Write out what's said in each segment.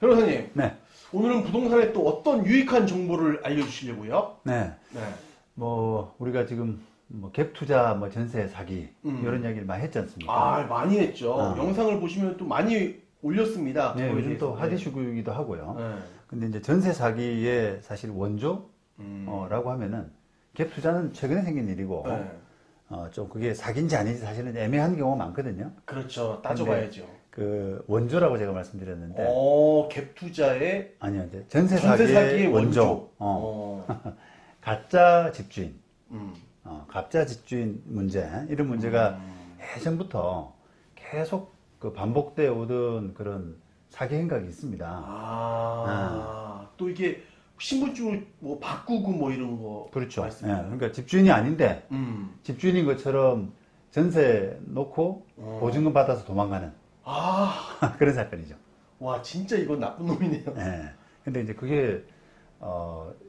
변호사님, 네. 오늘은 부동산에 또 어떤 유익한 정보를 알려주시려고요? 네. 네. 뭐, 우리가 지금 갭 투자, 전세 사기, 이런 이야기를 많이 했지 않습니까? 아, 많이 했죠. 영상을 보시면 또 많이 올렸습니다. 네, 요즘 대해서. 또 핫이슈이기도 하고요. 네. 근데 이제 전세 사기의 사실 원조라고 하면은 갭 투자는 최근에 생긴 일이고, 네. 좀 그게 사기인지 아닌지 사실은 애매한 경우가 많거든요. 그렇죠. 따져봐야죠. 그 원조라고 제가 말씀드렸는데, 갭 투자의 아니요, 이제 전세 사기의 원조. 가짜 집주인. 가짜 집주인 문제, 이런 문제가 예전부터 계속 그 반복되어 오던 그런 사기 행각이 있습니다. 또 이게 신분증을 뭐 바꾸고 뭐 이런 거. 그렇죠. 말씀이에요? 그러니까 집주인이 아닌데, 집주인인 것처럼 전세 놓고 보증금 받아서 도망가는 그런 사건이죠. 와, 진짜 이건 나쁜 놈이네요. 근데 이제 그게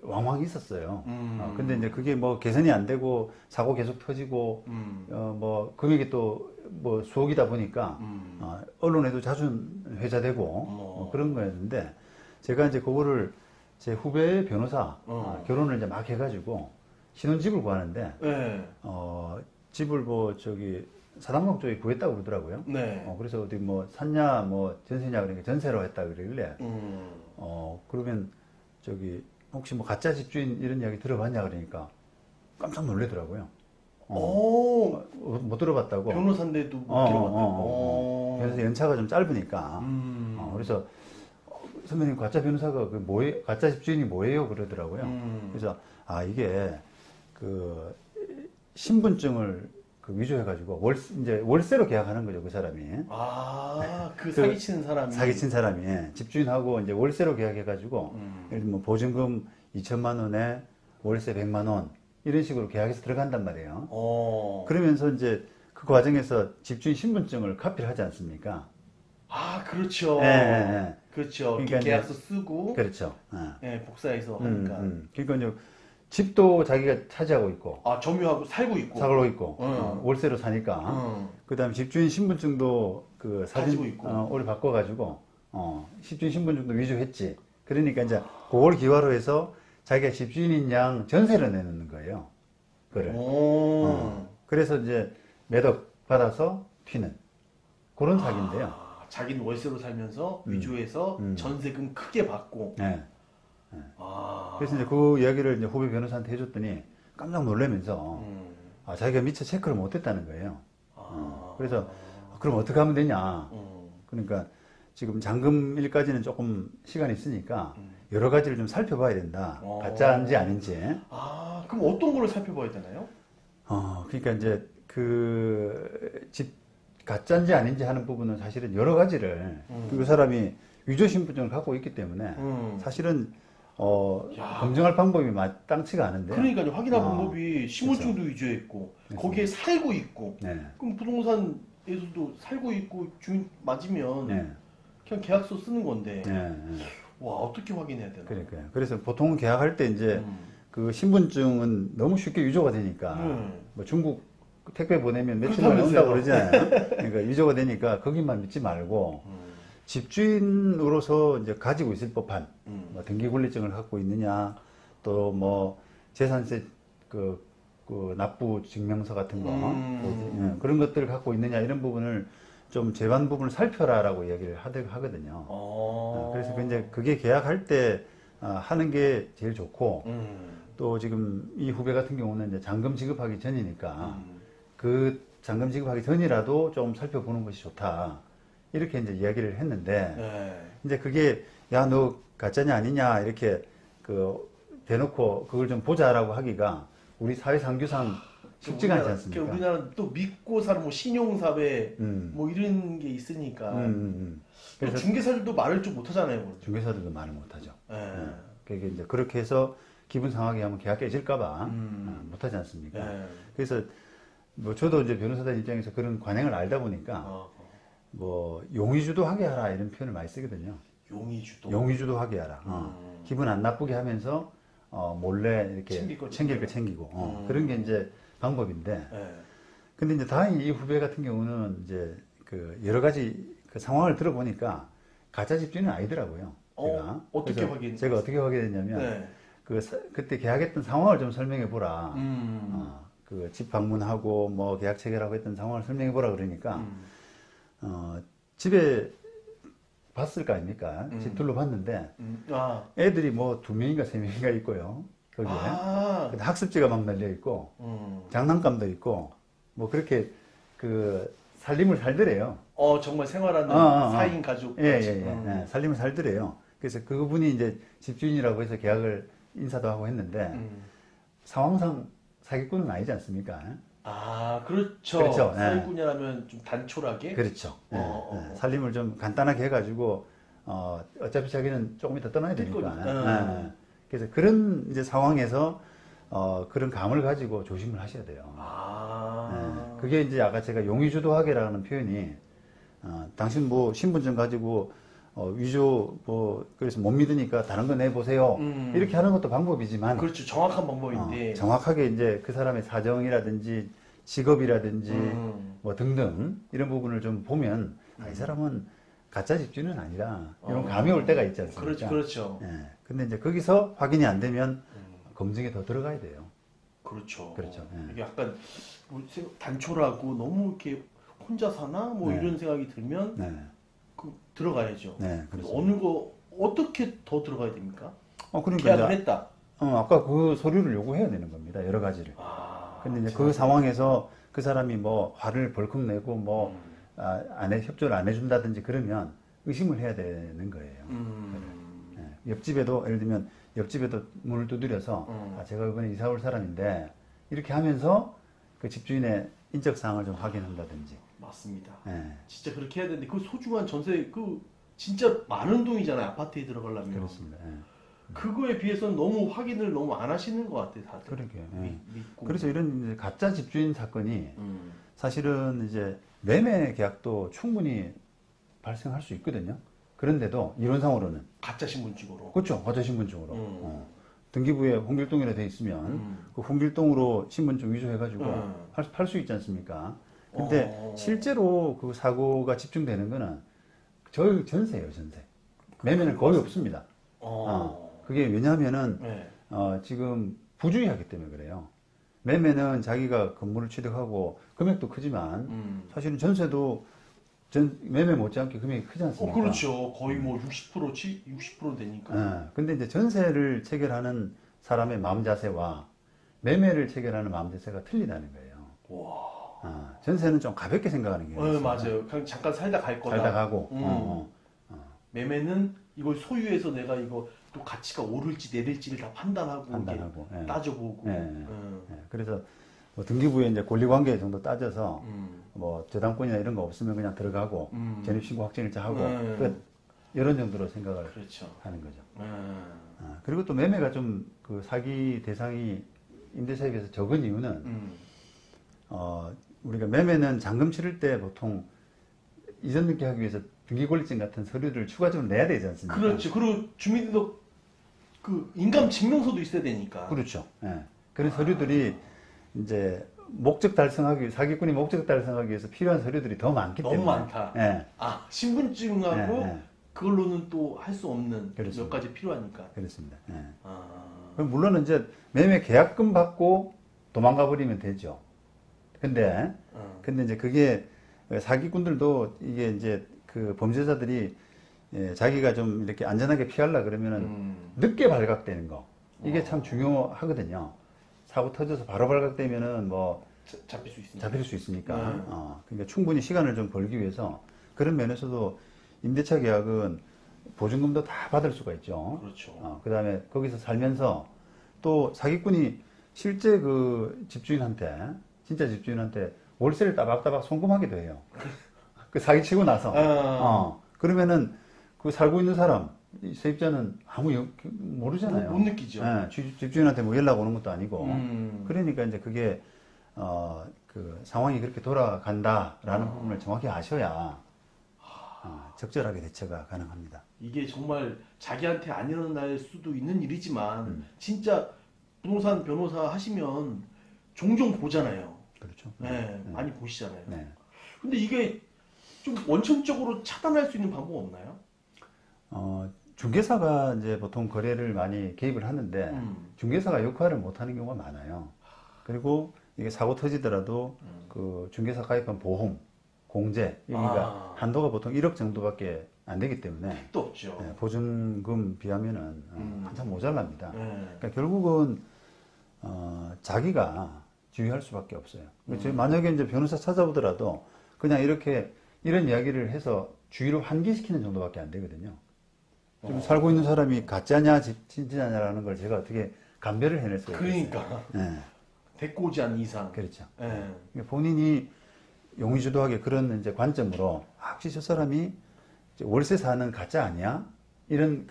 왕왕 있었어요. 근데 이제 그게 뭐 개선이 안 되고 사고 계속 터지고 뭐 금액이 또 뭐 수억이다 보니까 언론에도 자주 회자되고 뭐 그런 거였는데, 제가 이제 그거를 제 후배 변호사 결혼을 이제 막 해가지고 신혼집을 구하는데 집을 뭐 저기 사당동 쪽에 구했다고 그러더라고요. 네. 그래서 어디 뭐 샀냐 뭐 전세냐 그러니까 전세로 했다 그러길래 그러면 저기 혹시 뭐 가짜 집주인 이런 이야기 들어봤냐 그러니까 깜짝 놀라더라고요. 못 들어봤다고. 변호사인데도 못 들어봤다고. 그래서 연차가 좀 짧으니까. 그래서 선배님 가짜 변호사가 가짜 집주인이 뭐예요 그러더라고요. 그래서 이게 그 신분증을 위조해가지고 이제 월세로 계약하는 거죠, 그 사람이. 그 사기치는 사람이. 사기친 사람이 집주인하고 이제 월세로 계약해가지고 예를 들면 보증금 2천만 원에 월세 100만 원 이런 식으로 계약해서 들어간단 말이에요. 그러면서 이제 그 과정에서 집주인 신분증을 카피를 하지 않습니까? 그렇죠. 그렇죠. 그러니까 계약서 쓰고. 그렇죠. 복사해서 하니까. 그러니까 이제 집도 자기가 차지하고 있고. 점유하고 살고 있고. 살고 있고. 월세로 사니까. 그 다음에 집주인 신분증도 그 사진 가지고 있고. 오래 바꿔가지고, 집주인 신분증도 위조했지. 그러니까 이제 그걸 기화로 해서 자기가 집주인인 양 전세를 내놓는 거예요. 그거를. 그래서 이제 매덕 받아서 튀는 그런 사기인데요. 자기는 월세로 살면서 위조해서 전세금 크게 받고. 그래서 이제 그 이야기를 이제 후배 변호사한테 해줬더니 깜짝 놀라면서 자기가 미처 체크를 못했다는 거예요. 그래서 그럼 어떻게 하면 되냐. 그러니까 지금 잔금일까지는 조금 시간이 있으니까 여러 가지를 좀 살펴봐야 된다. 가짜인지 아닌지. 그럼 어떤 거를 살펴봐야 되나요? 그러니까 이제 집 가짜인지 아닌지 하는 부분은 사실은 여러 가지를 그 사람이 위조 신분증을 갖고 있기 때문에 사실은 검증할 방법이 마땅치가 않은데요. 그러니까요. 확인할 방법이 신분증도 그렇죠. 위조했고 거기에 살고 있고 그럼 부동산에서도 살고 있고 주인 맞으면 그냥 계약서 쓰는 건데 와 어떻게 확인해야 되나? 그러니까요. 그래서 보통 계약할 때 이제 그 신분증은 너무 쉽게 위조가 되니까 뭐 중국 택배 보내면 며칠 만에 온다고 그러잖아요. 그러니까 위조가 되니까 거기만 믿지 말고 집주인으로서 이제 가지고 있을 법한 뭐 등기권리증을 갖고 있느냐, 또 뭐 재산세 그 납부 증명서 같은 거 그런 것들을 갖고 있느냐 이런 부분을 좀 제반 부분을 살펴라라고 이야기를 하거든요. 그래서 이제 그게 계약할 때 하는 게 제일 좋고 또 지금 이 후배 같은 경우는 이제 잔금 지급하기 전이니까 그 잔금 지급하기 전이라도 좀 살펴보는 것이 좋다. 이렇게 이제 이야기를 했는데, 이제 그게, 야, 너 가짜냐 아니냐, 이렇게 대놓고 그걸 좀 보자라고 하기가 우리 사회 상규상 쉽지가 않지 않습니까? 우리나라는 또 믿고 사는 뭐 신용사회 뭐 이런 게 있으니까. 그래서 중개사들도 말을 좀 못하잖아요. 중개사들도 말을 못하죠. 그게 이제 그렇게 해서 기분 상하게 하면 계약 깨질까봐 못하지 않습니까? 그래서 뭐 저도 이제 변호사들 입장에서 그런 관행을 알다 보니까 뭐 용의주도하게 하라 이런 표현을 많이 쓰거든요. 용의주도하게 하라. 기분 안 나쁘게 하면서 몰래 이렇게 챙길 거 챙기고 그런 게 이제 방법인데. 근데 이제 다행히 이 후배 같은 경우는 이제 그 여러 가지 그 상황을 들어보니까 가짜 집주인은 아니더라고요. 어떻게 확인? 제가 어떻게 확인했냐면 그때 계약했던 상황을 좀 설명해 보라. 그 집 방문하고 뭐 계약 체결하고 했던 상황을 설명해 보라 그러니까 집에 봤을 거 아닙니까? 집 둘러봤는데 애들이 뭐 2명인가 3명인가 있고요. 거기에 학습지가 막 날려 있고 장난감도 있고 뭐 그렇게 그 살림을 살더래요. 정말 생활하는 4인 가족. 예, 살림을 살더래요. 그래서 그분이 이제 집주인이라고 해서 계약을 인사도 하고 했는데 상황상 사기꾼은 아니지 않습니까? 그렇죠. 사기꾼이라면 좀 단촐하게. 그렇죠. 살림을 좀 간단하게 해가지고 어차피 자기는 조금 이따 떠나야 되니까. 그래서 그런 이제 상황에서 그런 감을 가지고 조심을 하셔야 돼요. 그게 이제 아까 제가 용의주도하게라는 표현이 당신 뭐 신분증 가지고 위조 그래서 못 믿으니까 다른 거 내보세요. 이렇게 하는 것도 방법이지만 그렇죠. 정확한 방법인데 정확하게 이제 그 사람의 사정이라든지 직업이라든지 뭐 등등 이런 부분을 좀 보면 이 사람은 가짜 집주인은 아니라 이런 감이 올 때가 있지 않습니까? 그렇죠. 근데 이제 거기서 확인이 안 되면 검증에 더 들어가야 돼요. 그렇죠. 예. 이게 약간 뭐 단촐하고 너무 이렇게 혼자 사나 뭐 이런 생각이 들면 들어가야죠. 어떻게 더 들어가야 됩니까? 그러니까 계약을 했다. 아까 그 서류를 요구해야 되는 겁니다. 여러 가지를. 근데 이제 그 상황에서 그 사람이 뭐 화를 벌컥 내고 뭐 협조를 안 해준다든지 그러면 의심을 해야 되는 거예요. 옆집에도 예를 들면 옆집에도 문을 두드려서 제가 이번에 이사 올 사람인데 이렇게 하면서 그 집주인의 인적 사항을 좀 확인한다든지. 맞습니다. 진짜 그렇게 해야 되는데 그 소중한 전세 진짜 많은 돈이잖아요. 아파트에 들어가려면. 그렇습니다. 그거에 비해서는 너무 확인을 너무 안 하시는 것 같아요, 다들. 그러게요. 그래서 이런 이제 가짜 집주인 사건이 사실은 이제 매매 계약도 충분히 발생할 수 있거든요. 그런데도 이론상으로는 가짜 신분증으로. 그렇죠. 가짜 신분증으로. 등기부에 홍길동이라 돼 있으면 그 홍길동으로 신분증 위조해가지고 팔 수 있지 않습니까? 근데 실제로 그 사고가 집중되는 거는 전세예요, 전세. 매매는 거의 없습니다. 그게 왜냐하면은 지금 부주의하기 때문에 그래요. 매매는 자기가 건물을 취득하고 금액도 크지만 사실은 전세도 매매 못지않게 금액이 크지 않습니까? 그렇죠. 거의 뭐 60% 되니까. 근데 이제 전세를 체결하는 사람의 마음 자세와 매매를 체결하는 마음 자세가 틀리다는 거예요. 전세는 좀 가볍게 생각하는 게 있어요. 맞아요. 그냥 잠깐 살다 갈 거다. 살다 가고. 매매는 이걸 소유해서 내가 이거 또 가치가 오를지 내릴지를 다 판단하고 따져보고. 그래서 뭐 등기부에 이제 권리관계 정도 따져서 뭐 저당권이나 이런 거 없으면 그냥 들어가고 전입신고 확정일자 하고 끝 이런 정도로 생각을 하는 거죠. 그리고 또 매매가 좀 그 사기 대상이 임대차에 비해서 적은 이유는 우리가 매매는 잔금 치를 때 보통 이전 등기하기 위해서 등기권리증 같은 서류를 추가적으로 내야 되지 않습니까? 그렇죠. 그리고 주민등록 그 인감 증명서도 있어야 되니까. 그렇죠. 그런 서류들이 이제 목적 달성하기 사기꾼이 목적 달성하기 위해서 필요한 서류들이 더 많기 때문에 너무 많다. 신분증하고 그걸로는 또 할 수 없는 몇 가지 필요하니까. 그렇습니다. 그럼 물론 이제 매매 계약금 받고 도망가 버리면 되죠. 근데 이제 그게 사기꾼들도 이게 이제 그 범죄자들이 자기가 좀 이렇게 안전하게 피하려 그러면은 늦게 발각되는 거 이게 참 중요하거든요. 사고 터져서 바로 발각되면은 뭐 잡힐 수 있으니까. 그러니까 충분히 시간을 좀 벌기 위해서 그런 면에서도 임대차 계약은 보증금도 다 받을 수가 있죠. 그렇죠. 그다음에 거기서 살면서 또 사기꾼이 실제 그 집주인한테 진짜 집주인한테 월세를 따박따박 송금하기도 해요. 그 사기치고 나서. 그러면은 그 살고 있는 사람 세입자는 아무 모르잖아요. 못 느끼죠. 집주인한테 뭐 연락 오는 것도 아니고. 그러니까 이제 그게 그 상황이 그렇게 돌아간다라는 부분을 정확히 아셔야 적절하게 대처가 가능합니다. 이게 정말 자기한테 안 일어날 수도 있는 일이지만 진짜 부동산 변호사 하시면 종종 보잖아요. 그렇죠. 많이 보시잖아요. 근데 이게 좀 원천적으로 차단할 수 있는 방법 없나요? 중개사가 이제 보통 거래를 많이 개입을 하는데 중개사가 역할을 못 하는 경우가 많아요. 그리고 이게 사고 터지더라도 그 중개사 가입한 보험, 공제 여기가 한도가 보통 1억 정도밖에 안 되기 때문에 택도 없죠. 네, 보증금 비하면은 한참 모자랍니다. 그러니까 결국은 자기가 주의할 수밖에 없어요. 만약에 이제 변호사 찾아보더라도 그냥 이렇게 이런 이야기를 해서 주의를 환기시키는 정도밖에 안 되거든요. 지금 살고 있는 사람이 가짜냐 진짜냐라는 걸 제가 어떻게 감별을 해낼 수가 있어요. 그러니까 데리고 오지 않는 이상. 그렇죠. 본인이 용의주도하게 그런 이제 관점으로 혹시 저 사람이 월세 사는 가짜 아니야? 이런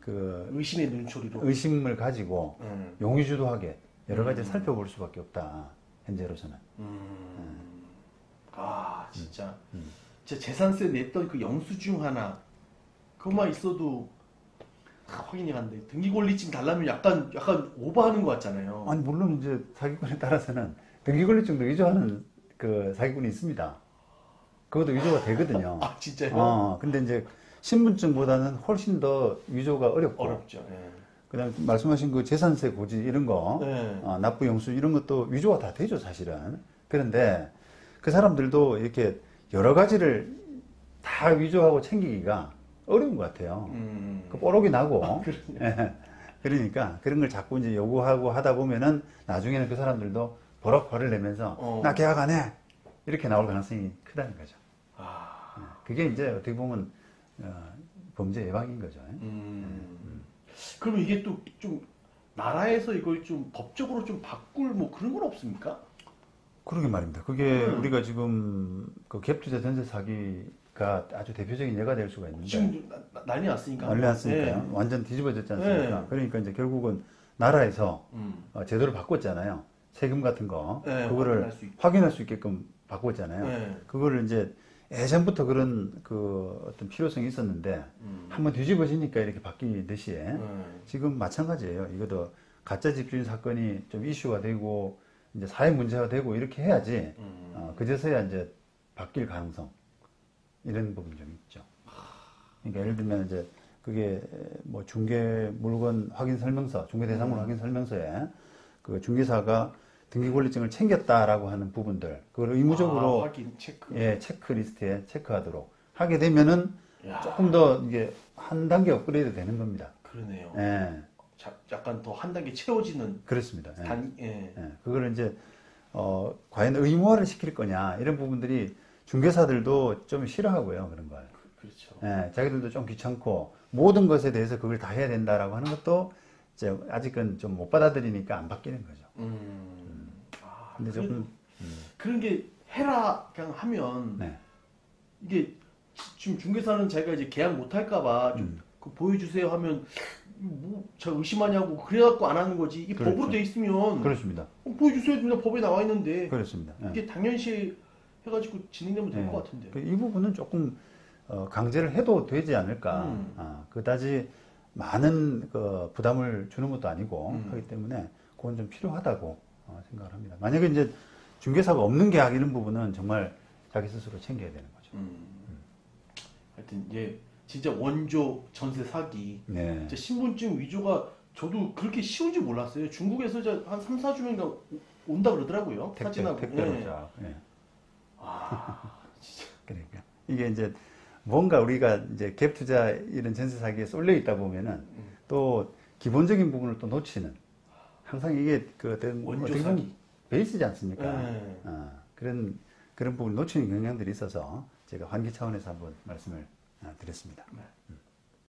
의심의 눈초리로 의심을 가지고 용의주도하게 여러 가지 살펴볼 수밖에 없다. 현재로서는. 진짜 재산세 냈던 그 영수증 하나 그것만 있어도 확인이 간대. 등기권리증 달라면 약간 오버하는 것 같잖아요. 아니 물론 이제 사기꾼에 따라서는 등기권리증도 위조하는 그 사기꾼이 있습니다. 그것도 위조가 되거든요. 아 진짜요? 근데 이제 신분증보다는 훨씬 더 위조가 어렵죠. 그다음에 말씀하신 그 재산세 고지 이런 거, 납부 영수 이런 것도 위조가 다 되죠 사실은. 그런데 그 사람들도 이렇게 여러 가지를 다 위조하고 챙기기가 어려운 것 같아요. 그 뽀록이 나고. 그러니까 그런 걸 자꾸 이제 요구하고 하다 보면은 나중에는 그 사람들도 버럭 화를 내면서 나 계약 안 해! 이렇게 나올 가능성이 크다는 거죠. 그게 이제 어떻게 보면 범죄 예방인 거죠. 그러면 이게 또 좀 나라에서 이걸 좀 법적으로 좀 바꿀 뭐 그런 건 없습니까? 그러게 말입니다. 그게 우리가 지금 그 갭투자 전세 사기가 아주 대표적인 예가 될 수가 있는데 지금 난리 났으니까. 난리 났으니까요. 완전 뒤집어졌지 않습니까? 그러니까 이제 결국은 나라에서 제도를 바꿨잖아요. 세금 같은 거 그거를 확인할 수 있게끔 바꿨잖아요. 그거를 이제 예전부터 그런 그 어떤 필요성이 있었는데 한번 뒤집어지니까 이렇게 바뀌듯이 지금 마찬가지예요. 이것도 가짜 집주인 사건이 좀 이슈가 되고 이제 사회 문제가 되고 이렇게 해야지 그제서야 이제 바뀔 가능성 이런 부분 좀 있죠. 그러니까 예를 들면 이제 그게 뭐 중개 물건 확인 설명서, 중개 대상물 확인 설명서에 그 중개사가 등기권리증을 챙겼다라고 하는 부분들, 그걸 의무적으로 확인 체크, 체크리스트에 체크하도록 하게 되면은 조금 더 이게 한 단계 업그레이드 되는 겁니다. 그러네요. 약간 더 한 단계 채워지는. 그렇습니다. 그거를 이제 과연 의무화를 시킬 거냐 이런 부분들이 중개사들도 좀 싫어하고요 그런 걸. 그렇죠. 자기들도 좀 귀찮고 모든 것에 대해서 그걸 다 해야 된다라고 하는 것도 이제 아직은 좀 못 받아들이니까 안 바뀌는 거죠. 근데 조금 그런 게 해라 그냥 하면 이게 지금 중개사는 자기가 이제 계약 못 할까봐 좀 보여주세요 하면 뭐 제가 의심하냐고 그래갖고 안 하는 거지. 이 그렇죠. 법으로 돼 있으면 그렇습니다. 보여주세요 됩니다. 법에 나와 있는데. 그렇습니다. 이게 당연시 해가지고 진행되면 될 것 같은데. 이 부분은 조금 강제를 해도 되지 않을까. 그다지 많은 그 부담을 주는 것도 아니고 하기 때문에 그건 좀 필요하다고 생각을 합니다. 만약에 이제 중개사가 없는 계약 이런 부분은 정말 자기 스스로 챙겨야 되는 거죠. 하여튼 이제 진짜 원조 전세 사기, 진짜 신분증 위조가 저도 그렇게 쉬운지 몰랐어요. 중국에서 한 3, 4주면 온다 그러더라고요. 사진하고. 택배로 진짜. 그러니까 이게 이제 뭔가 우리가 이제 갭 투자 이런 전세 사기에 쏠려 있다 보면은 또 기본적인 부분을 또 놓치는. 항상 이게 그 어떤 원조 사기 베이스지 않습니까? 그런 부분을 놓치는 경향들이 있어서 제가 환기 차원에서 한번 말씀을 드렸습니다.